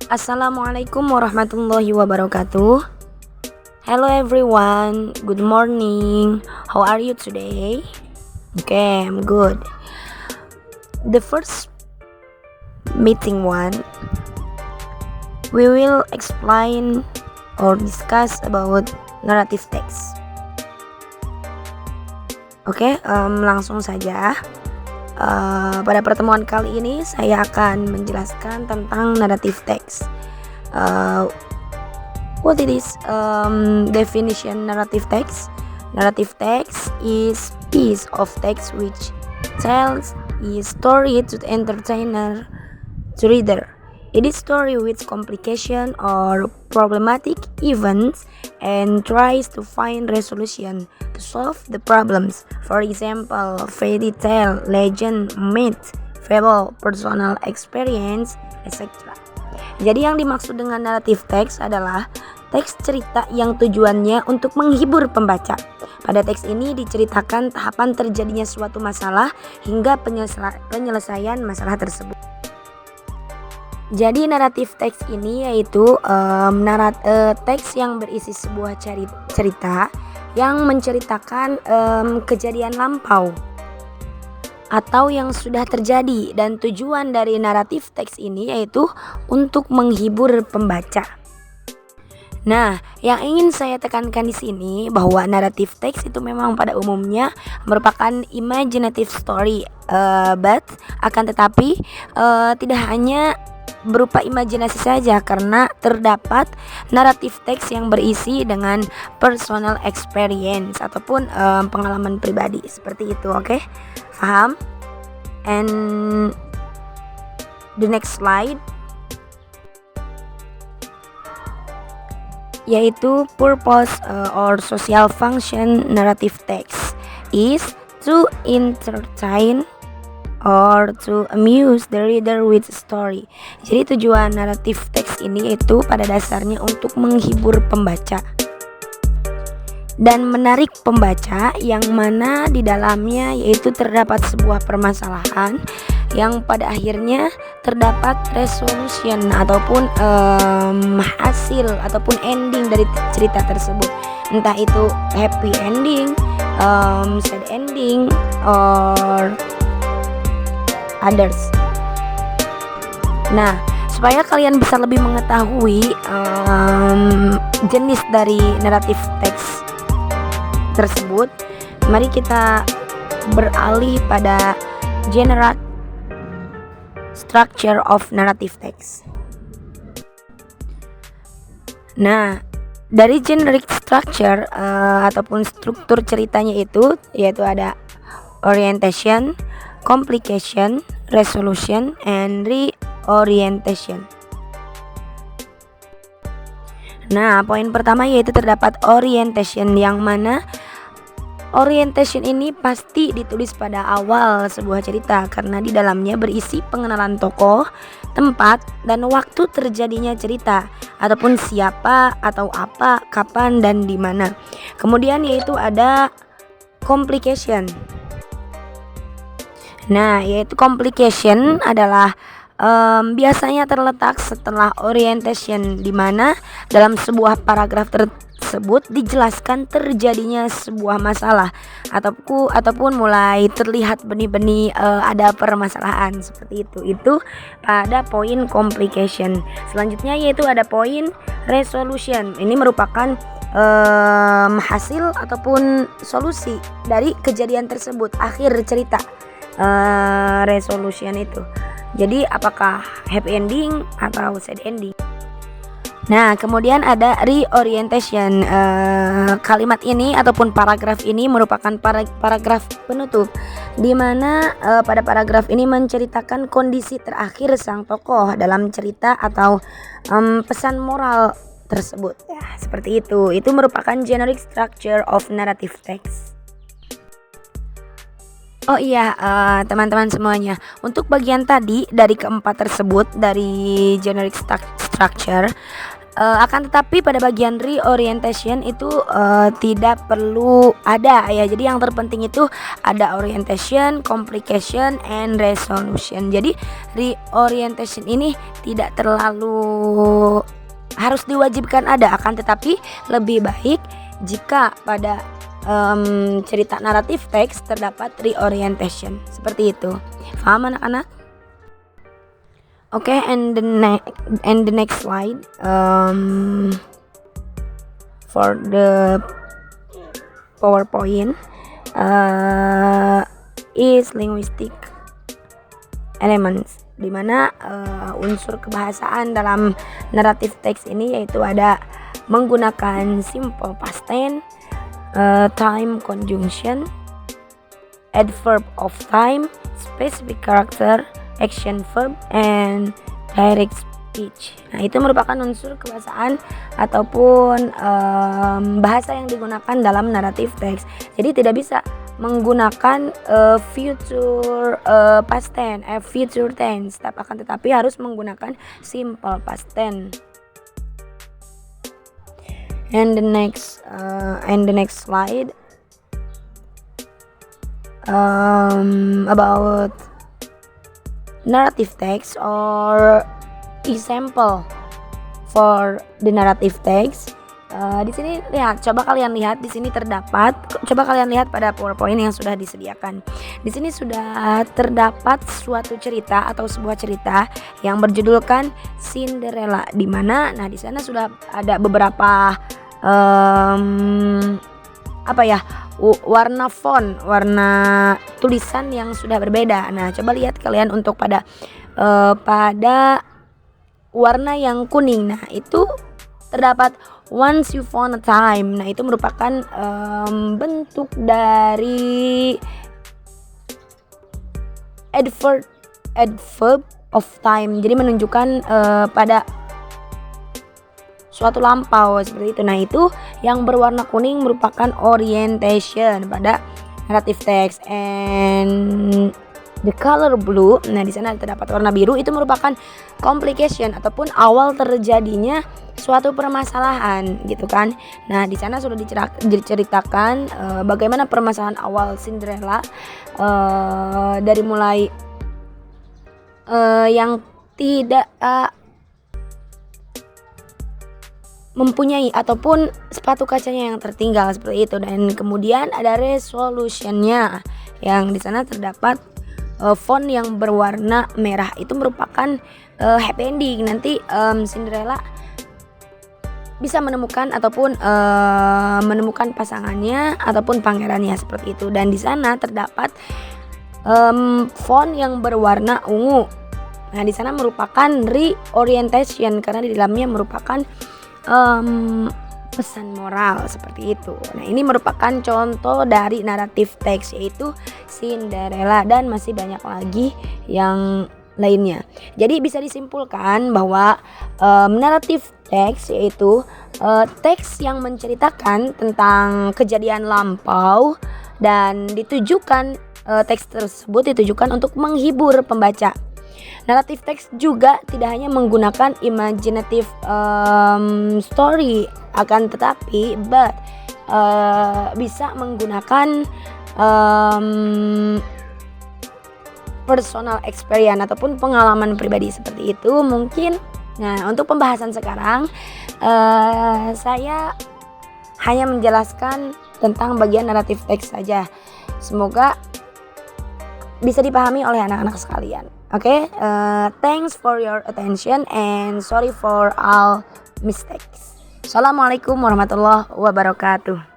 Assalamualaikum warahmatullahi wabarakatuh. Hello everyone, good morning. How are you today? Okay, I'm good. The first meeting one, we will explain or discuss about narrative text. Oke, langsung saja. Pada pertemuan kali ini saya akan menjelaskan tentang narrative text. What it is? Definition narrative text. Narrative text is piece of text which tells a story to the entertainer, to reader. It is story with complication or problematic events and tries to find resolution to solve the problems. For example, fairy tale, legend, myth, fable, personal experience, etc. Jadi yang dimaksud dengan narrative text adalah teks cerita yang tujuannya untuk menghibur pembaca. Pada teks ini diceritakan tahapan terjadinya suatu masalah hingga penyelesaian masalah tersebut. Jadi naratif teks ini yaitu teks yang berisi sebuah cerita yang menceritakan kejadian lampau atau yang sudah terjadi, dan tujuan dari naratif teks ini yaitu untuk menghibur pembaca. Nah, yang ingin saya tekankan di sini bahwa naratif teks itu memang pada umumnya merupakan imaginative story, but akan tetapi tidak hanya berupa imajinasi saja, karena terdapat naratif teks yang berisi dengan personal experience ataupun pengalaman pribadi seperti itu. Oke? Paham? And the next slide, yaitu purpose or social function narrative text is to entertain or to amuse the reader with story. Jadi tujuan naratif teks ini yaitu pada dasarnya untuk menghibur pembaca dan menarik pembaca, yang mana di dalamnya yaitu terdapat sebuah permasalahan yang pada akhirnya terdapat resolution ataupun hasil ataupun ending dari cerita tersebut, entah itu happy ending, sad ending, or others. Nah, supaya kalian bisa lebih mengetahui jenis dari naratif teks tersebut, mari kita beralih pada general structure of narrative text. Nah, dari generic structure ataupun struktur ceritanya itu yaitu ada orientation, complication, resolution, and reorientation. Nah, poin pertama yaitu terdapat orientation, yang mana orientation ini pasti ditulis pada awal sebuah cerita karena di dalamnya berisi pengenalan tokoh, tempat, dan waktu terjadinya cerita, ataupun siapa atau apa, kapan, dan di mana. Kemudian yaitu ada complication. Nah, yaitu complication adalah biasanya terletak setelah orientation, di mana dalam sebuah paragraf tersebut dijelaskan terjadinya sebuah masalah ataupun mulai terlihat benih-benih ada permasalahan seperti itu. Itu pada poin complication. Selanjutnya yaitu ada poin resolution. Ini merupakan hasil ataupun solusi dari kejadian tersebut, akhir cerita. Resolution itu. Jadi apakah happy ending atau sad ending? Nah, kemudian ada reorientation. Kalimat ini ataupun paragraf ini merupakan paragraf penutup, di mana pada paragraf ini menceritakan kondisi terakhir sang tokoh dalam cerita atau pesan moral tersebut. Ya, seperti itu. Itu merupakan generic structure of narrative text. Oh iya, teman-teman semuanya, untuk bagian tadi dari keempat tersebut dari generic structure, Akan tetapi pada bagian reorientation itu tidak perlu ada ya. Jadi yang terpenting itu ada orientation, complication, and resolution. Jadi reorientation ini tidak terlalu harus diwajibkan ada, akan tetapi lebih baik jika pada cerita naratif teks terdapat reorientation. Seperti itu. Paham anak-anak? Okay, and the next slide for the PowerPoint is linguistic elements, di mana unsur kebahasaan dalam naratif teks ini yaitu ada menggunakan simple past tense, time conjunction, adverb of time, specific character, action verb, and direct speech. Nah, itu merupakan unsur kebahasaan ataupun bahasa yang digunakan dalam naratif teks. Jadi tidak bisa menggunakan future past tense, future tense, akan tetapi harus menggunakan simple past tense. And the next slide about narrative text or example for the narrative text. Di sini coba kalian lihat di sini coba kalian lihat pada PowerPoint yang sudah disediakan. Di sini sudah terdapat suatu cerita atau sebuah cerita yang berjudulkan Cinderella, di mana di sana sudah ada beberapa warna font, warna tulisan yang sudah berbeda. Nah, coba lihat kalian untuk pada warna yang kuning. Nah, itu terdapat once you found a time. Nah, itu merupakan bentuk dari adverb of time. Jadi menunjukkan pada suatu lampau seperti itu. Nah, itu yang berwarna kuning merupakan orientation pada narrative text, and the color blue, nah di sana terdapat warna biru, itu merupakan complication ataupun awal terjadinya suatu permasalahan gitu kan. Nah, di sana sudah diceritakan bagaimana permasalahan awal Cinderella dari mulai yang tidak mempunyai ataupun sepatu kacanya yang tertinggal seperti itu, dan kemudian ada resolutionnya yang di sana terdapat font yang berwarna merah, itu merupakan happy ending. Nanti Cinderella bisa menemukan ataupun menemukan pasangannya ataupun pangerannya seperti itu, dan di sana terdapat font yang berwarna ungu. Nah, di sana merupakan reorientation karena di dalamnya merupakan pesan moral seperti itu. Nah, ini merupakan contoh dari naratif teks yaitu Cinderella, dan masih banyak lagi yang lainnya. Jadi bisa disimpulkan bahwa naratif teks yaitu teks yang menceritakan tentang kejadian lampau, dan teks tersebut ditujukan untuk menghibur pembaca. Naratif teks juga tidak hanya menggunakan imaginative story, akan tetapi bisa menggunakan personal experience ataupun pengalaman pribadi seperti itu mungkin. Nah, untuk pembahasan sekarang saya hanya menjelaskan tentang bagian naratif teks saja. Semoga bisa dipahami oleh anak-anak sekalian. Oke, thanks for your attention and sorry for all mistakes. Assalamualaikum warahmatullahi wabarakatuh.